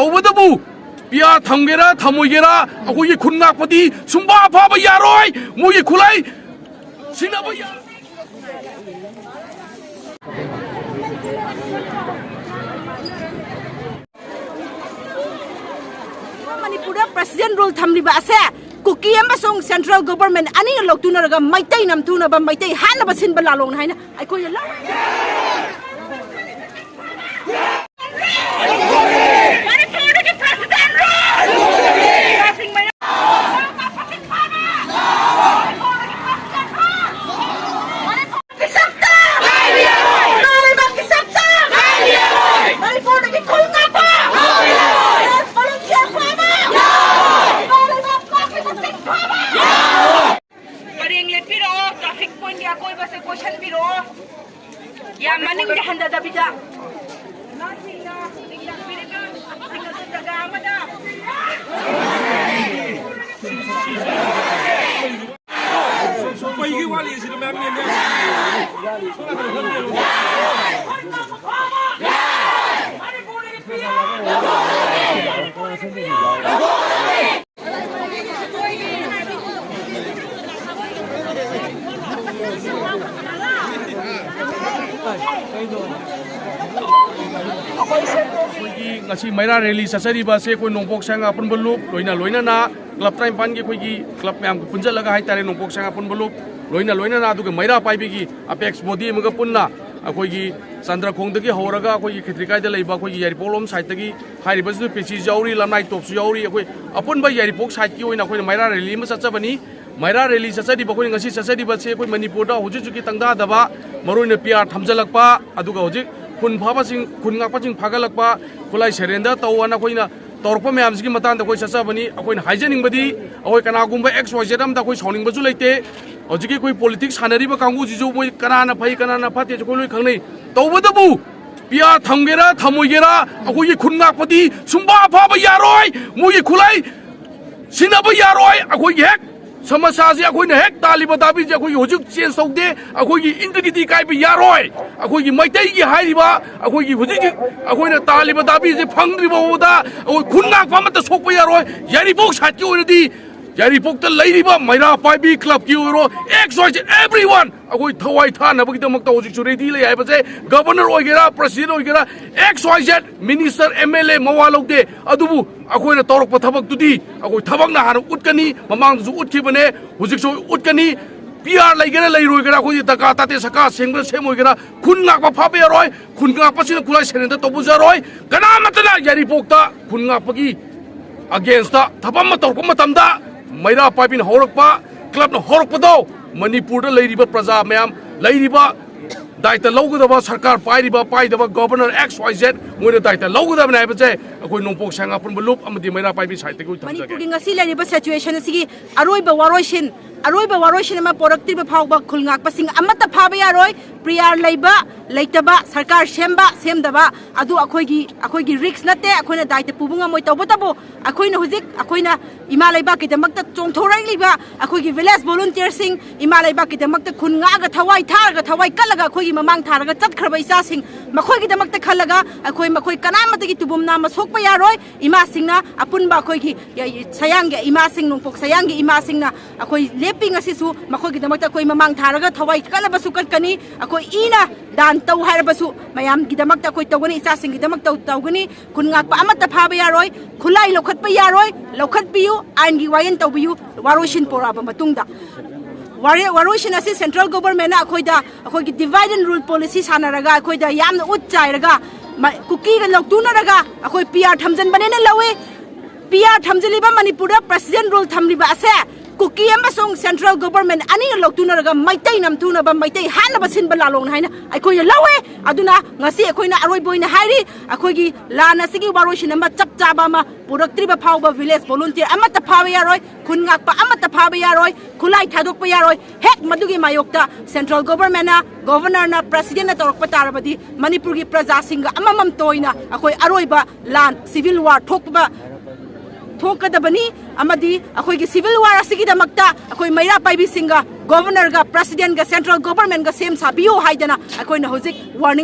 तौबदबु पिया थमगेरा थमोइगेरा अखोई खुन्नापदी सुंबा फाबा यारोय मोई खुलाई सिनाबा या मणिपुर प्रेसिडेंट रूल थमलिबा असे कुकी अमसोंग सेंट्रल गवर्नमेंट अनी लोक्तुनरगा मैतै नमथुनबा मैतै हानबा सिनबा लालोन हाइना अखोय ला या मनिंग के हंदा दबिदा नासिंगा सिंगा पिरेगा सिंगा जगा मदा पैगी वाली इसी मैम ने मैरा रैली सचरीबा से कोई नोंपोक सांगा अपन बलुप लोइना ना क्लब टाइम पान के कोई क्लब मैम को पुंजलगा हाय तारे नोंपोक सांगा अपन बलुप लोइना ना दुगे मैरा पाइबेगी अपेक्स बॉडी मग पुन्ना अखोई चंद्रखोंदगी हौरगा अखोई खित्रिकायदा लैबा अखोई यारिपोलोम साइडगी हाइरिबसु पेची जाउरी लमनाई टॉपसु याउरी अखोई अपुनबा यारिपोक साइड की ओइना अखोई मैरा रैली म चचबनी मैरा रैली चचरीबा अखोई ngasi चचरीबा से अखोई मणिपुरदा हुजुजुकी तंगदा दबा मरोइना पियार थमजलकपा अदुगा हुजिक खुन फाबासिंग खुन गापासिंग फागलकपा खुलाई सेरेंडर तौवाना अखोइना तौरप मैमसकी मतान अखोई चचबनी अखोइना हाइजनिंगबदी अखोई कनागुंबा एक्स वाई जेड अमदा अखोई सौनिंगबसु लेते हौजिकी कोई पॉलिटिक्स सानरीबा कांगु जिजु मोय कनाना फै कनाना फाते जो कोई खंगनै तौबदबु पिया थमगेरा थमोइगेरा अखोई खुन्नापदी सुंबा फाबा यारोय मोय खुलाई सिनाबा यारोय अखोई हेक समस्या से अखोइना हेक तालिबा दाबी जे अखोई हुजुक चेंज तौदे अखोई इंटिग्रिटी काइबा यारोय अखोई मैतैगी हाइरिबा अखोई हुजुक अखोइना तालिबा दाबी जे फंगरिबा होदा अखोई खुन्नाप अमत सोकबा यारोय यारिपोक साथी ओरदी यारिपोक लैरिबा मैरा पाइबी क्लब की ओरो एक्स वाई जेड एवरीवन अखोई थवाई थानबगीदमक्ता हुजुक रेडी लै हाइबसे गवर्नर ओइगेरा प्रेसिडेंट ओइगेरा X Y Z minister MLA मवा लौदे अदुबु अखोइना तौरक थबकतुदी अखोई थबकना हार उटकनी ममांगजु उटखिबने हुजुकसु उटकनी पीआर लैगेरा लैरोइगेरा अखोई दका ताते सका सेंग सेमोइगेरा खुन नाकपा फाबे यारोय खुन गापसिना खुलाई सेरेंदा तबुजारोय कनामतना यारिपोकता खुन गापगी अगेंस्ट थबम तौरक मतमदा मैरा पाइबिन हौरकपा क्लब हौरकपदो मणिपुर लैरिबा प्रजा मैम लैरिबा दायित्व लौगदबा सरकार पाइदबा गवर्नर एक्स वाई जेड मोइना दायित्व लौगदबने हाइबसे अखोई नोंपोक सांगा अपन बलुप अमदि मैरा पाइबि साइड को मणिपुर ngasi लैरिबा सिचुएशन असि अरोइबा वारोइसिन पोरक्तिबा फावबा खुलंगाकपसिंग अमत फाबा यारोय प्रियार लैबा लैतबा सरकार सेमदबा अदु अखोइगी रिक्स नते अखोइना दायित्व पुबुंगा मोय तौबतबो अखोइना हुजिक अखोइना इमा लैबा किदमक्ता चोंथोराइलिबा अखोइगी विलेज वॉलंटियर सिंग इमा लैबा किदमक्ता खुनगागा थवाई कलगा अखोइगी ममांग थारगा चतखरबा इचासिंग मखोइगिदमक्ता खलगा मखोइ कनामतगी तुबुमना मसोकपा यारोय इमा सिंगना अपुनबा अखोइगी सयांगे इमा सिंग नोंपोक सयांगे इमा सिंगना अखोइ लेपिंग असिसु मखोइगिदमक्ता अखोइ ममांग थारगा थवाई कलबसु कटकनी अखोइ इना दान तौ हारबसु मयाम गिदमक्ता अखोइ तौगनी इचासिंग गिदमक्ता तौगनी खुनगाकपा अमत फाबा यारोय खुलाई लौखतपा यारोय लौखतपियु आइनगी वायन तौबियु वारोइसिन पोराबा मतुंगदा वारोइसिन असि सेंट्रल गवर्नमेंट अखोइदा अखोइगी डिवाइड एंड रूल पॉलिसी सानरगा अखोइदा यामना उच्चाइरगा कुकीगा लौतुनरगा अखोइ पीआर थमजनबनेना लवे पीआर थमजलिबा मणिपुर प्रेसिडेंट रूल थमलिबा असे कुकी अमसोंग सेंट्रल गवर्नमेंट अनी लोक्तुनरगा मैतै नमथुनबा मैतै हानबा सिनबा लालोन हाइना अखोइ लवे अदुना ngasi अखोइना अरोइबोइना हाइरि अखोइगी लान असिगी वारोइसिन अमा चपचाबा अमा पुरक्त्रिबा फावबा विलेज वॉलंटियर अमत फाबा यारोय खुनगाकपा अमत फाबा यारोय खुलाई थादोकपा यारोय हेक मदुगी मायोक्ता सेंट्रल गवर्नर प्रेसिडेंट तौरकपा तारबदी मणिपुर की प्रजासिंग अममम तोइना अखोइ अरोइबा लान सिविल वार थोकपा थोकदबनी अमदी अखोइगी सिविल वार असिगिदमक्ता अखोइ मैरा पाइबी सिंगा गवर्नर गा प्रेसिडेंट गा सेंट्रल गवर्नमेंट गा सेम साबियो हाइदना अखोइना होजिक वार्निंग